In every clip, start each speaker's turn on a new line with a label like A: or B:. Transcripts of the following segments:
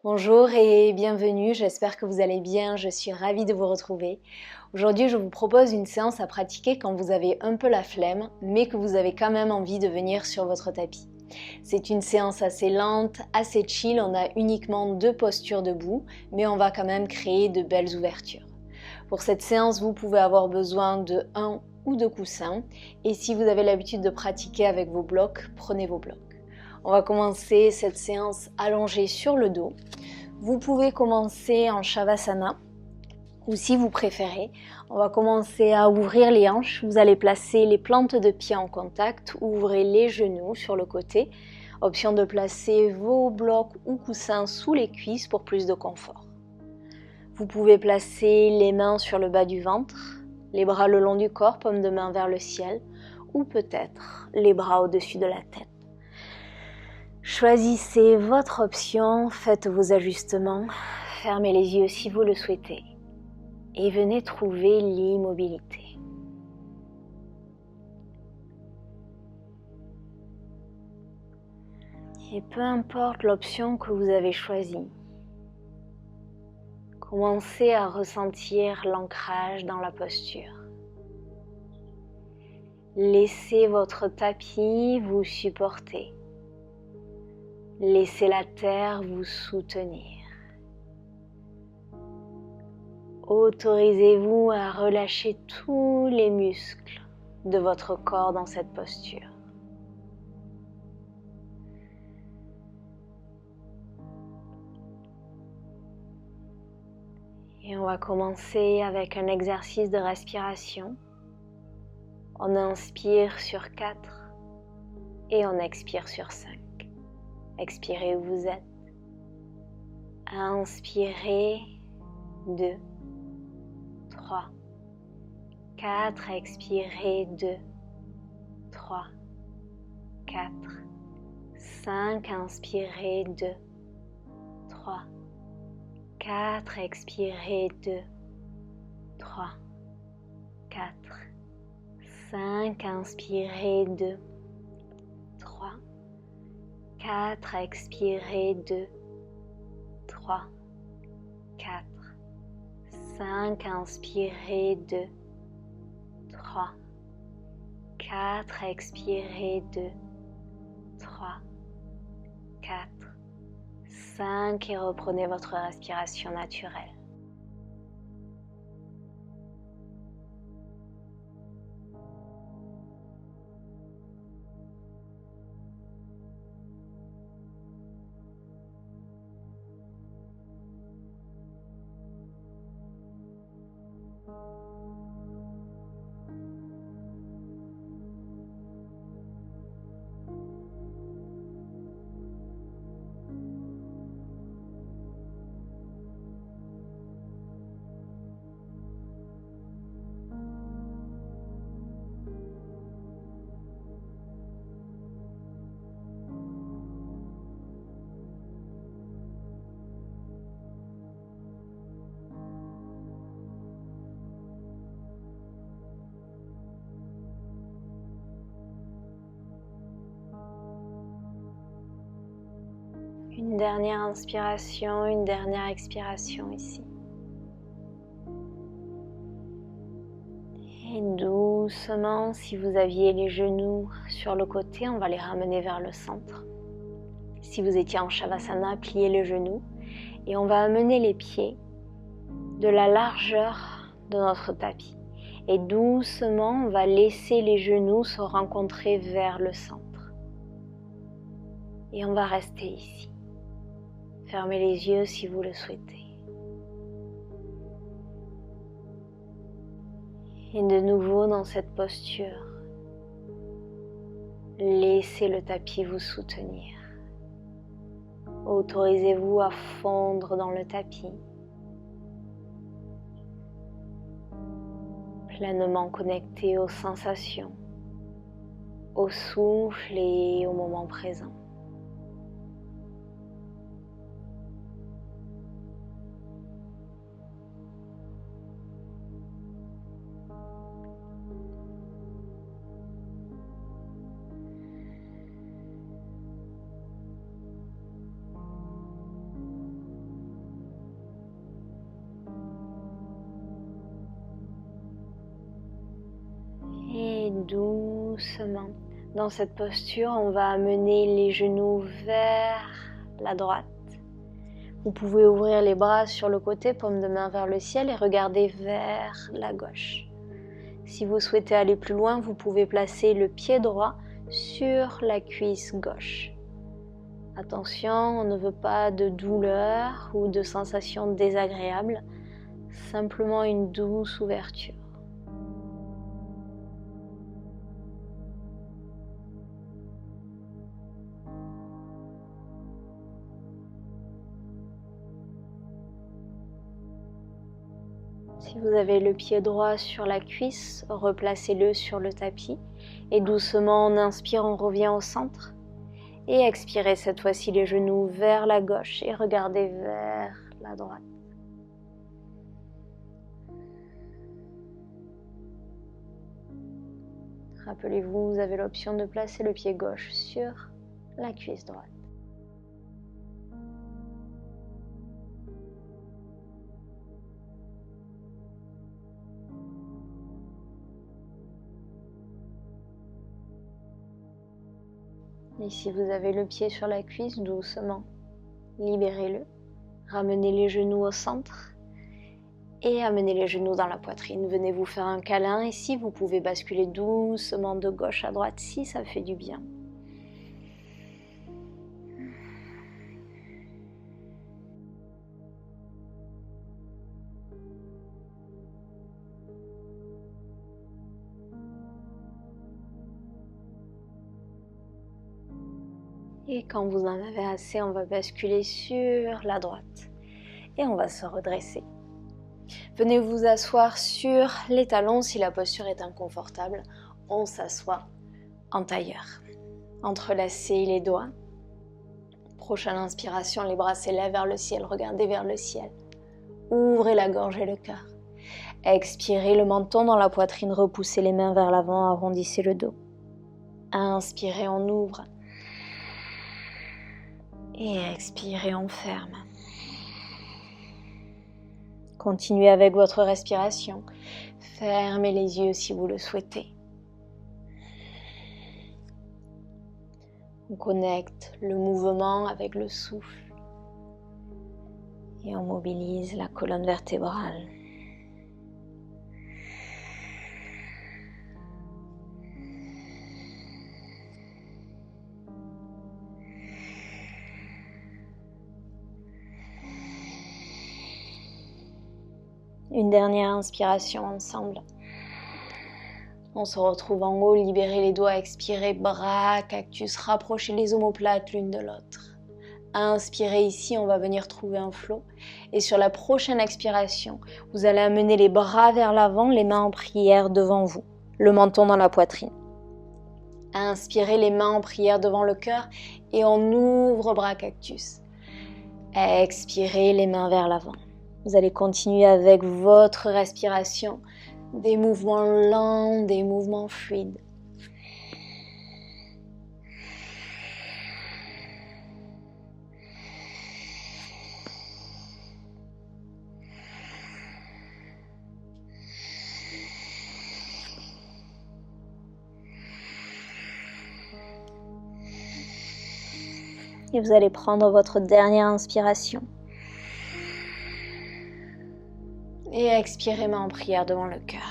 A: Bonjour et bienvenue, j'espère que vous allez bien, je suis ravie de vous retrouver. Aujourd'hui, je vous propose une séance à pratiquer quand vous avez un peu la flemme, mais que vous avez quand même envie de venir sur votre tapis. C'est une séance assez lente, assez chill, on a uniquement 2 postures debout, mais on va quand même créer de belles ouvertures. Pour cette séance, vous pouvez avoir besoin de 1 ou 2 coussins, et si vous avez l'habitude de pratiquer avec vos blocs, prenez vos blocs. On va commencer cette séance allongée sur le dos. Vous pouvez commencer en Shavasana ou si vous préférez, on va commencer à ouvrir les hanches. Vous allez placer les plantes de pied en contact, ouvrez les genoux sur le côté. Option de placer vos blocs ou coussins sous les cuisses pour plus de confort. Vous pouvez placer les mains sur le bas du ventre, les bras le long du corps, paume de main vers le ciel, ou peut-être les bras au-dessus de la tête. Choisissez votre option, faites vos ajustements, fermez les yeux si vous le souhaitez et venez trouver l'immobilité. Et peu importe l'option que vous avez choisie, commencez à ressentir l'ancrage dans la posture. Laissez votre tapis vous supporter. Laissez la terre vous soutenir. Autorisez-vous à relâcher tous les muscles de votre corps dans cette posture. Et on va commencer avec un exercice de respiration. On inspire sur 4 et on expire sur 5. Expirez où vous êtes. Inspirez 2, 3, 4. Expirez 2, 3, 4, 5. Inspirez 2, 3, 4. Expirez 2, 3, 4, 5. Inspirez 2, 3, 4. Expirez 2, 3, 4, 5. Inspirez 2, 3, 4. Expirez 2, 3, 4, 5 et reprenez votre respiration naturelle. Une dernière inspiration, une dernière expiration ici. Et doucement, si vous aviez les genoux sur le côté, on va les ramener vers le centre. Si vous étiez en Shavasana, pliez les genoux et on va amener les pieds de la largeur de notre tapis. Et doucement, on va laisser les genoux se rencontrer vers le centre. Et on va rester ici. Fermez les yeux si vous le souhaitez. Et de nouveau dans cette posture, laissez le tapis vous soutenir. Autorisez-vous à fondre dans le tapis, pleinement connecté aux sensations, au souffle et au moment présent. doucement. Dans cette posture, on va amener les genoux vers la droite. Vous pouvez ouvrir les bras sur le côté, paume de main vers le ciel et regarder vers la gauche. Si vous souhaitez aller plus loin, vous pouvez placer le pied droit sur la cuisse gauche. Attention, on ne veut pas de douleur ou de sensations désagréables, simplement une douce ouverture. Si vous avez le pied droit sur la cuisse, replacez-le sur le tapis et doucement on inspire, on revient au centre et expirez cette fois-ci les genoux vers la gauche et regardez vers la droite. Rappelez-vous, vous avez l'option de placer le pied gauche sur la cuisse droite. Et si vous avez le pied sur la cuisse, doucement, libérez-le. Ramenez les genoux au centre et amenez les genoux dans la poitrine. Venez vous faire un câlin ici. Vous pouvez basculer doucement de gauche à droite si ça fait du bien. Et quand vous en avez assez, on va basculer sur la droite et on va se redresser. Venez vous asseoir sur les talons si la posture est inconfortable. On s'assoit en tailleur. Entrelacez les doigts. Prochaine inspiration, les bras s'élèvent vers le ciel, regardez vers le ciel. Ouvrez la gorge et le cœur. Expirez le menton dans la poitrine, repoussez les mains vers l'avant, arrondissez le dos. Inspirez, on ouvre. Et expirez, on ferme. Continuez avec votre respiration. Fermez les yeux si vous le souhaitez. On connecte le mouvement avec le souffle. Et on mobilise la colonne vertébrale. Une dernière inspiration ensemble. On se retrouve en haut, libérez les doigts, expirez, bras, cactus, rapprochez les omoplates l'une de l'autre. Inspirez ici, on va venir trouver un flot. Et sur la prochaine expiration, vous allez amener les bras vers l'avant, les mains en prière devant vous, le menton dans la poitrine. Inspirez, les mains en prière devant le cœur et on ouvre bras cactus. Expirez, les mains vers l'avant. Vous allez continuer avec votre respiration, des mouvements lents, des mouvements fluides. Et vous allez prendre votre dernière inspiration. Et expirez, main en prière devant le cœur.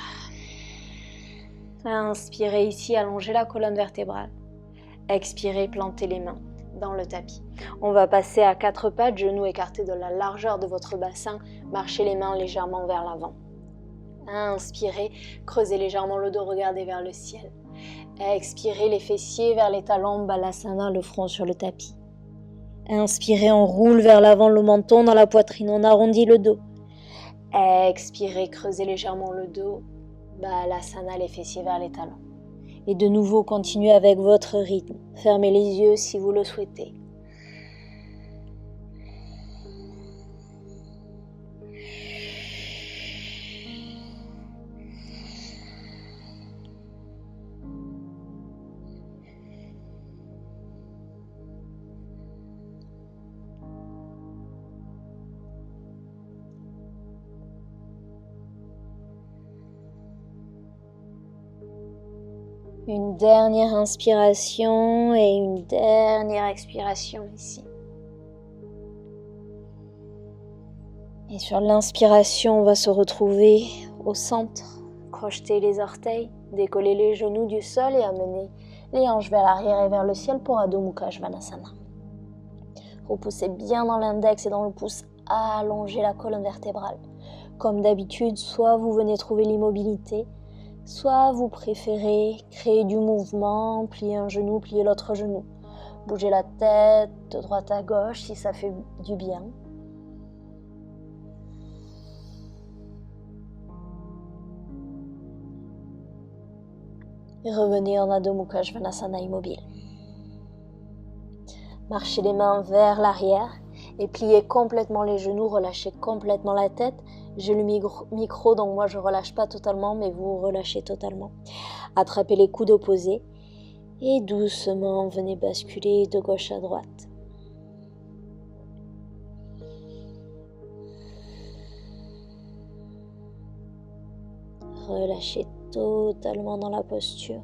A: Inspirez ici, allongez la colonne vertébrale. Expirez, plantez les mains dans le tapis. On va passer à 4 pattes, genoux écartés de la largeur de votre bassin. Marchez les mains légèrement vers l'avant. Inspirez, creusez légèrement le dos, regardez vers le ciel. Expirez, les fessiers vers les talons, balasana, le front sur le tapis. Inspirez, on roule vers l'avant le menton dans la poitrine, on arrondit le dos. Expirez, creusez légèrement le dos, balasana, les fessiers vers les talons. Et de nouveau, continuez avec votre rythme. Fermez les yeux si vous le souhaitez. Une dernière inspiration et une dernière expiration ici. Et sur l'inspiration, on va se retrouver au centre. Crocheter les orteils, décoller les genoux du sol et amener les hanches vers l'arrière et vers le ciel pour Adho Mukha Svanasana. Repoussez bien dans l'index et dans le pouce, allongez la colonne vertébrale. Comme d'habitude, soit vous venez trouver l'immobilité, soit vous préférez créer du mouvement, plier un genou, plier l'autre genou. Bougez la tête de droite à gauche si ça fait du bien. Et revenez en Adho Mukha Svanasana immobile. Marchez les mains vers l'arrière et pliez complètement les genoux, relâchez complètement la tête. J'ai le micro, donc moi je relâche pas totalement, mais vous relâchez totalement. Attrapez les coudes opposés et doucement venez basculer de gauche à droite. Relâchez totalement dans la posture.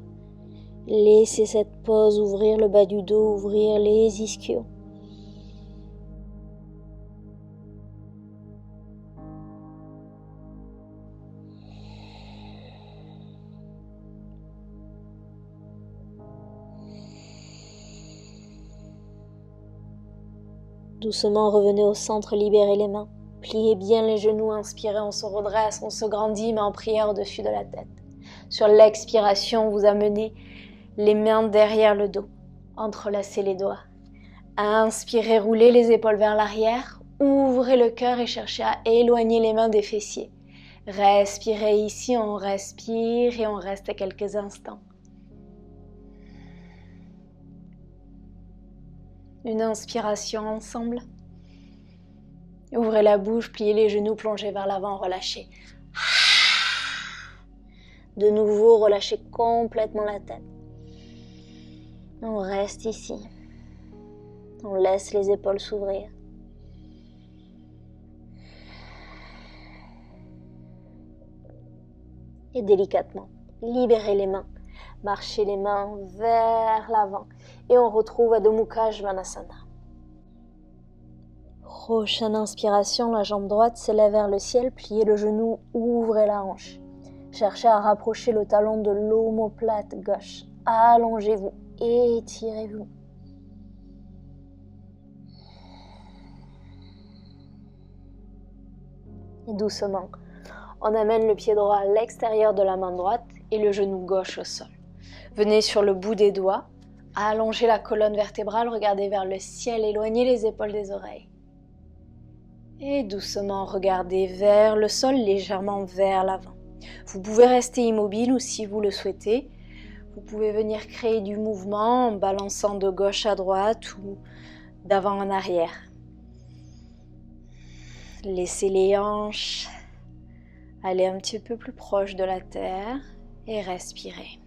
A: Laissez cette pose ouvrir le bas du dos, ouvrir les ischios. Doucement revenez au centre, libérez les mains. Pliez bien les genoux, inspirez, on se redresse, on se grandit, mais en prière au-dessus de la tête. Sur l'expiration, vous amenez les mains derrière le dos, entrelacez les doigts. Inspirez, roulez les épaules vers l'arrière, ouvrez le cœur et cherchez à éloigner les mains des fessiers. Respirez ici, on respire et on reste quelques instants. Une inspiration ensemble. Ouvrez la bouche, pliez les genoux, plongez vers l'avant, relâchez. De nouveau, relâchez complètement la tête. On reste ici. On laisse les épaules s'ouvrir. Et délicatement, libérez les mains. Marchez les mains vers l'avant. Et on retrouve Adho Mukha Svanasana. Prochaine inspiration, la jambe droite s'élève vers le ciel, pliez le genou, ouvrez la hanche. Cherchez à rapprocher le talon de l'omoplate gauche. Allongez-vous, étirez-vous. Et doucement, on amène le pied droit à l'extérieur de la main droite et le genou gauche au sol. Venez sur le bout des doigts, allongez la colonne vertébrale, regardez vers le ciel, éloignez les épaules des oreilles. Et doucement, regardez vers le sol, légèrement vers l'avant. Vous pouvez rester immobile ou si vous le souhaitez, vous pouvez venir créer du mouvement en balançant de gauche à droite ou d'avant en arrière. Laissez les hanches aller un petit peu plus proche de la terre et respirez.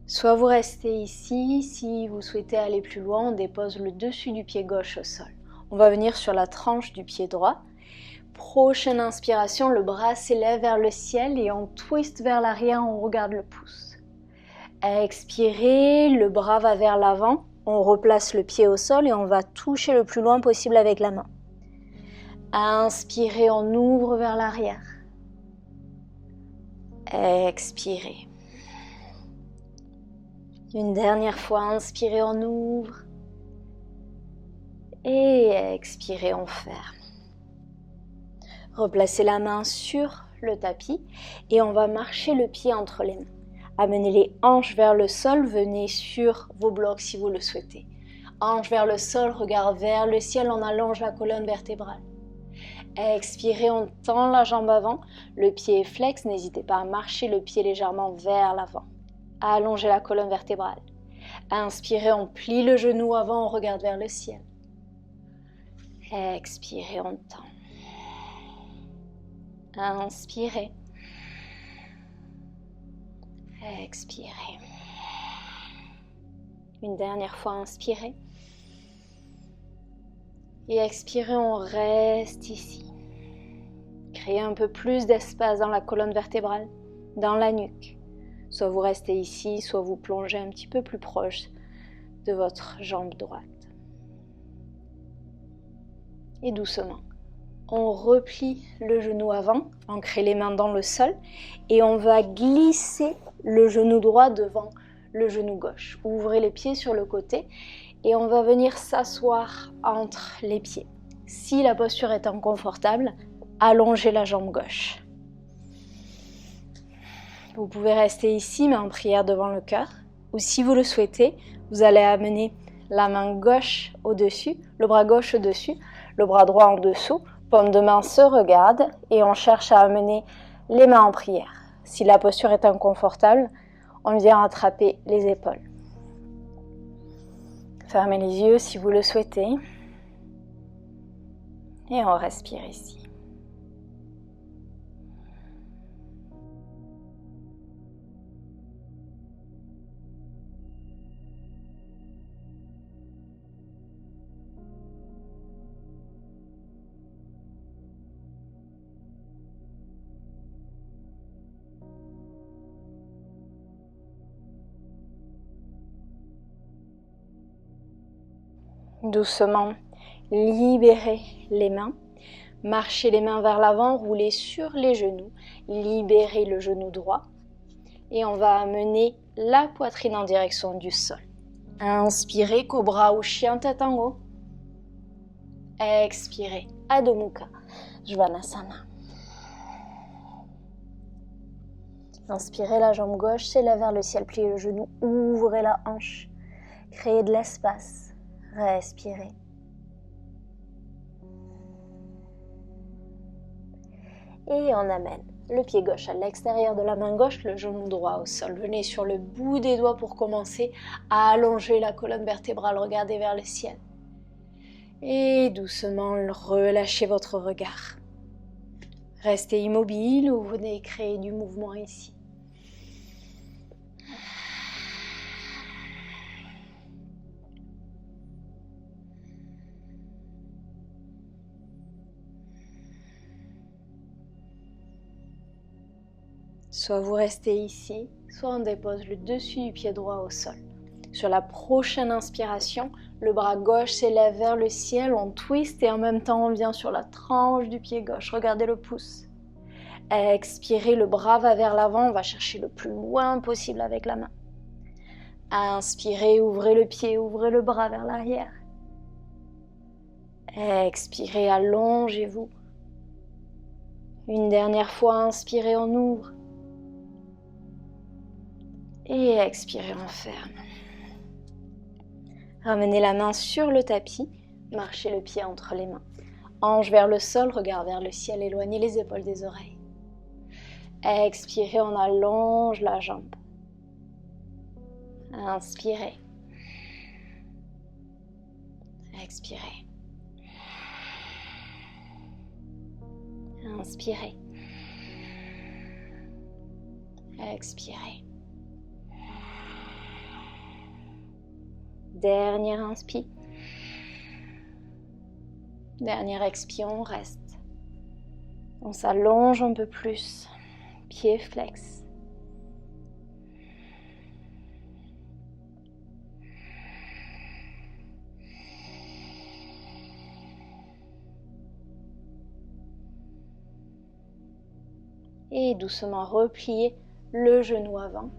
A: Soit vous restez ici, si vous souhaitez aller plus loin, on dépose le dessus du pied gauche au sol. On va venir sur la tranche du pied droit. Prochaine inspiration, le bras s'élève vers le ciel et on twist vers l'arrière, on regarde le pouce. Expirez, le bras va vers l'avant, on replace le pied au sol et on va toucher le plus loin possible avec la main. Inspirez, on ouvre vers l'arrière. Expirez. Une dernière fois, inspirez, on ouvre. Et expirez, on ferme. Replacez la main sur le tapis et on va marcher le pied entre les mains. Amenez les hanches vers le sol, venez sur vos blocs si vous le souhaitez. Hanches vers le sol, regard vers le ciel, on allonge la colonne vertébrale. Expirez, on tend la jambe avant, le pied est flex, n'hésitez pas à marcher le pied légèrement vers l'avant. Allongez la colonne vertébrale. Inspirez, on plie le genou avant, on regarde vers le ciel. Expirez, on tend. Inspirez. Expirez. Une dernière fois, inspirez. Et expirez, on reste ici. Créez un peu plus d'espace dans la colonne vertébrale, dans la nuque. Soit vous restez ici, soit vous plongez un petit peu plus proche de votre jambe droite. Et doucement, on replie le genou avant, ancrer les mains dans le sol et on va glisser le genou droit devant le genou gauche. Ouvrez les pieds sur le côté et on va venir s'asseoir entre les pieds. Si la posture est inconfortable, allongez la jambe gauche. Vous pouvez rester ici, mais en prière devant le cœur. Ou si vous le souhaitez, vous allez amener la main gauche au-dessus, le bras gauche au-dessus, le bras droit en dessous. Paume de main se regarde et on cherche à amener les mains en prière. Si la posture est inconfortable, on vient attraper les épaules. Fermez les yeux si vous le souhaitez. Et on respire ici. Doucement, libérez les mains. Marchez les mains vers l'avant, roulez sur les genoux. Libérez le genou droit. Et on va amener la poitrine en direction du sol. Inspirez, cobra ou chien tête en haut. Expirez, Adho Mukha, Svanasana. Inspirez, la jambe gauche s'élève vers le ciel, pliez le genou, ouvrez la hanche. Créez de l'espace. Respirez. Et on amène le pied gauche à l'extérieur de la main gauche, le genou droit au sol. Venez sur le bout des doigts pour commencer à allonger la colonne vertébrale, regardez vers le ciel. Et doucement, relâchez votre regard. Restez immobile ou venez créer du mouvement ici. Soit vous restez ici, soit on dépose le dessus du pied droit au sol. Sur la prochaine inspiration, le bras gauche s'élève vers le ciel, on twist et en même temps on vient sur la tranche du pied gauche. Regardez le pouce. Expirez, le bras va vers l'avant, on va chercher le plus loin possible avec la main. Inspirez, ouvrez le pied, ouvrez le bras vers l'arrière. Expirez, allongez-vous. Une dernière fois, inspirez, on ouvre. Et expirez, on ferme. Ramenez la main sur le tapis, marchez le pied entre les mains. Hanche vers le sol, regard vers le ciel, éloignez les épaules des oreilles. Expirez, on allonge la jambe. Inspirez. Expirez. Inspirez. Expirez. Dernière inspire. Dernière expire, on reste. On s'allonge un peu plus. Pied flex. Et doucement replier le genou avant.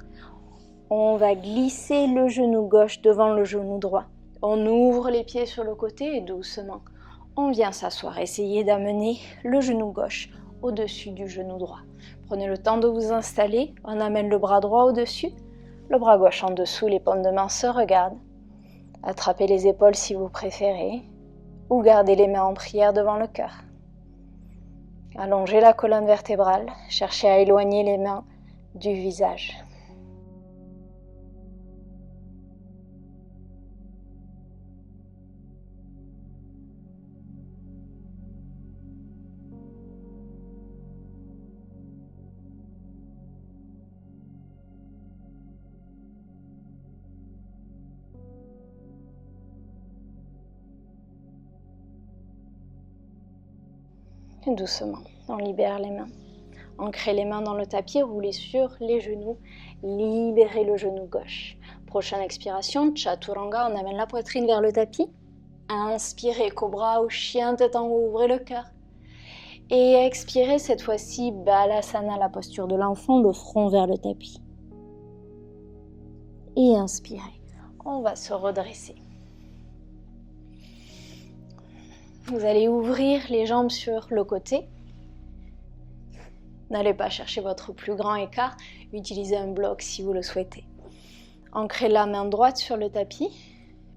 A: On va glisser le genou gauche devant le genou droit. On ouvre les pieds sur le côté et doucement, on vient s'asseoir. Essayez d'amener le genou gauche au-dessus du genou droit. Prenez le temps de vous installer. On amène le bras droit au-dessus, le bras gauche en dessous. Les paumes de main se regardent. Attrapez les épaules si vous préférez ou gardez les mains en prière devant le cœur. Allongez la colonne vertébrale. Cherchez à éloigner les mains du visage. Doucement, on libère les mains. Ancrez les mains dans le tapis, roulez sur les genoux, libérez le genou gauche. Prochaine expiration, Chaturanga, on amène la poitrine vers le tapis. Inspirez, Cobra ou chien tête en haut, ouvrez le cœur. Et expirez cette fois-ci, Balasana, la posture de l'enfant, le front vers le tapis. Et inspirez, on va se redresser. Vous allez ouvrir les jambes sur le côté. N'allez pas chercher votre plus grand écart, utilisez un bloc si vous le souhaitez. Ancrez la main droite sur le tapis,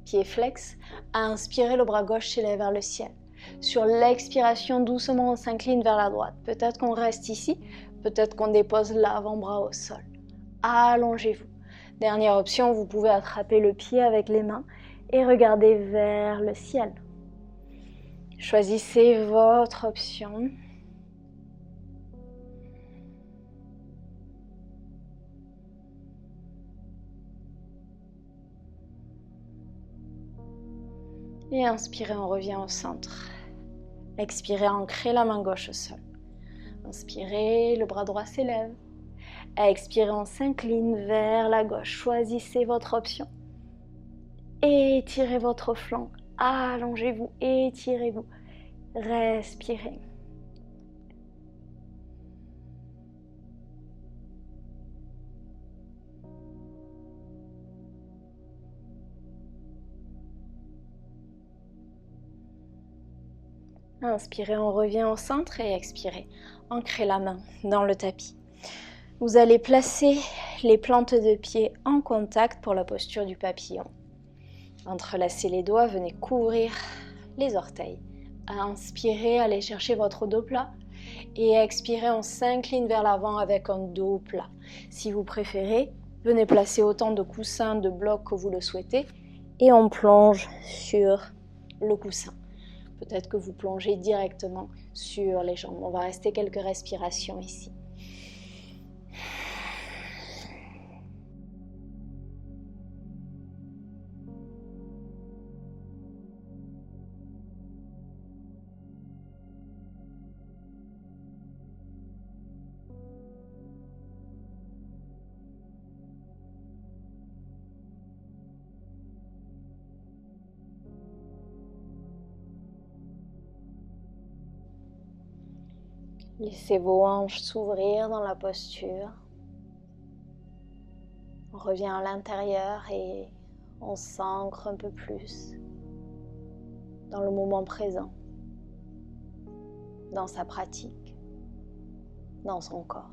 A: pied flex. Inspirez, le bras gauche s'élève vers le ciel. Sur l'expiration, doucement on s'incline vers la droite. Peut-être qu'on reste ici, peut-être qu'on dépose l'avant-bras au sol. Allongez-vous. Dernière option, vous pouvez attraper le pied avec les mains et regarder vers le ciel. Choisissez votre option. Et inspirez, on revient au centre. Expirez, ancrez la main gauche au sol. Inspirez, le bras droit s'élève. Expirez, on s'incline vers la gauche. Choisissez votre option. Étirez votre flanc. Allongez-vous, étirez-vous. Respirez. Inspirez, on revient au centre et expirez. Ancrez la main dans le tapis. Vous allez placer les plantes de pied en contact pour la posture du papillon. Entrelacez les doigts, venez couvrir les orteils. Inspirez, allez chercher votre dos plat. Et expirez, on s'incline vers l'avant avec un dos plat. Si vous préférez, venez placer autant de coussins, de blocs que vous le souhaitez. Et on plonge sur le coussin. Peut-être que vous plongez directement sur les jambes. On va rester quelques respirations ici. Laissez vos hanches s'ouvrir dans la posture. On revient à l'intérieur et on s'ancre un peu plus dans le moment présent, dans sa pratique, dans son corps.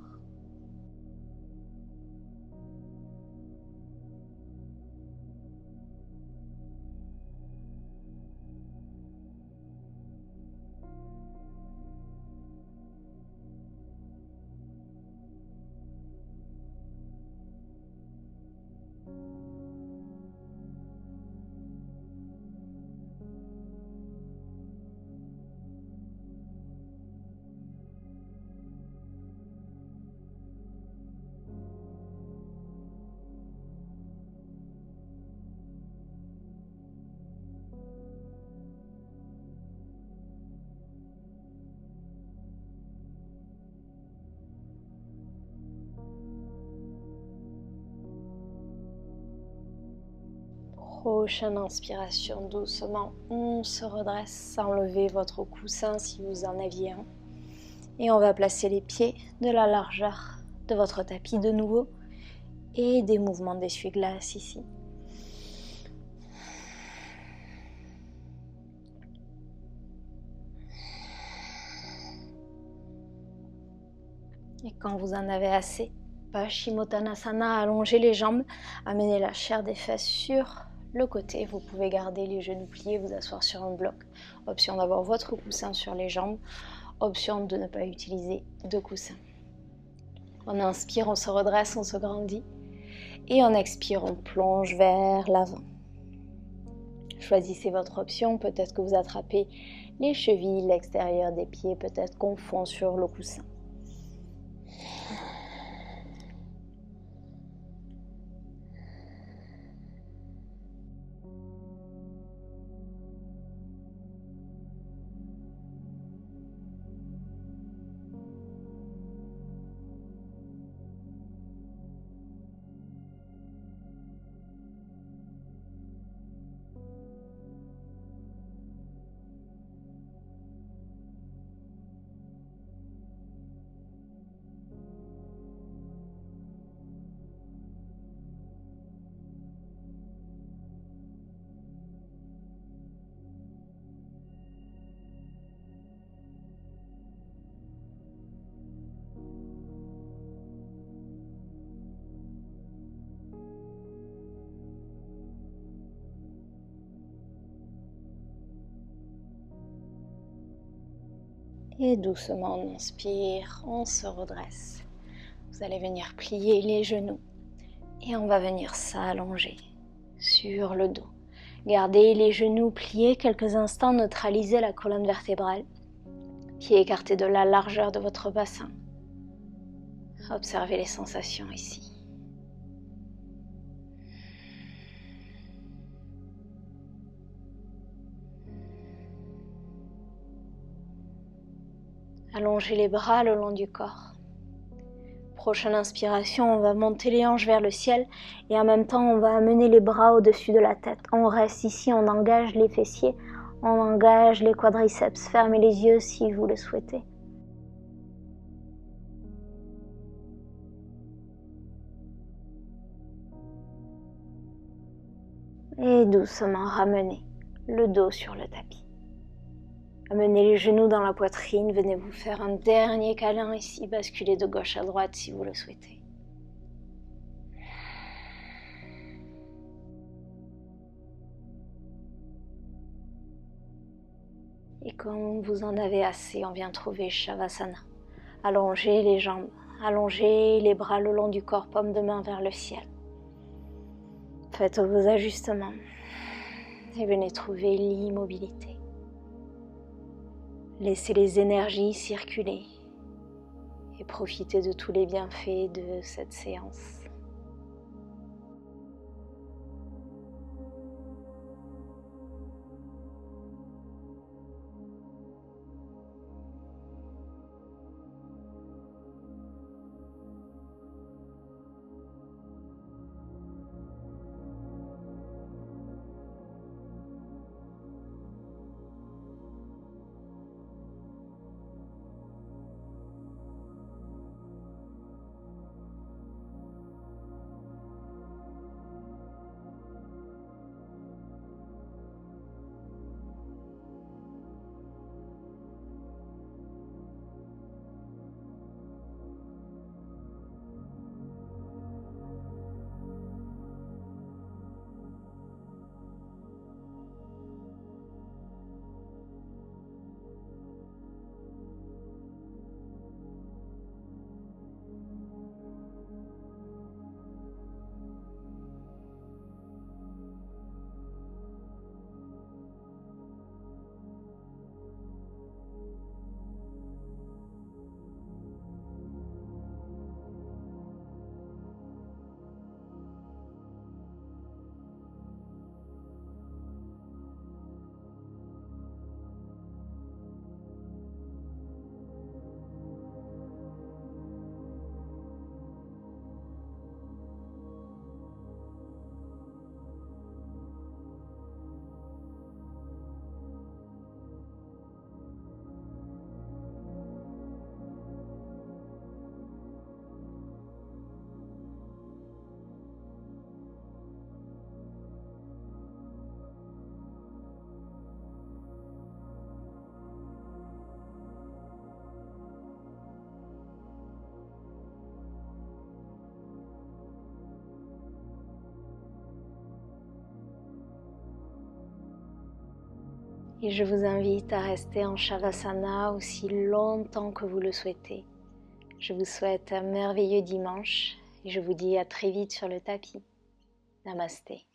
A: Prochaine inspiration, doucement, on se redresse sans lever votre coussin si vous en aviez un. Et on va placer les pieds de la largeur de votre tapis de nouveau et des mouvements d'essuie-glace ici. Et quand vous en avez assez, Paschimottanasana, allongez les jambes, amenez la chair des fesses sur le côté. Vous pouvez garder les genoux pliés, vous asseoir sur un bloc. Option d'avoir votre coussin sur les jambes. Option de ne pas utiliser de coussin. On inspire, on se redresse, on se grandit. Et on expire, on plonge vers l'avant. Choisissez votre option. Peut-être que vous attrapez les chevilles, l'extérieur des pieds. Peut-être qu'on fond sur le coussin. Et doucement on inspire, on se redresse. Vous allez venir plier les genoux et on va venir s'allonger sur le dos. Gardez les genoux pliés quelques instants, neutralisez la colonne vertébrale. Pieds écartés de la largeur de votre bassin. Observez les sensations ici. Allongez les bras le long du corps. Prochaine inspiration, on va monter les hanches vers le ciel et en même temps on va amener les bras au-dessus de la tête. On reste ici, on engage les fessiers, on engage les quadriceps. Fermez les yeux si vous le souhaitez. Et doucement ramenez le dos sur le tapis. Amenez les genoux dans la poitrine, venez vous faire un dernier câlin ici, basculez de gauche à droite si vous le souhaitez. Et quand vous en avez assez, on vient trouver Shavasana. Allongez les jambes, allongez les bras le long du corps, paume de main vers le ciel. Faites vos ajustements et venez trouver l'immobilité. Laissez les énergies circuler et profitez de tous les bienfaits de cette séance. Et je vous invite à rester en Shavasana aussi longtemps que vous le souhaitez. Je vous souhaite un merveilleux dimanche et je vous dis à très vite sur le tapis. Namasté.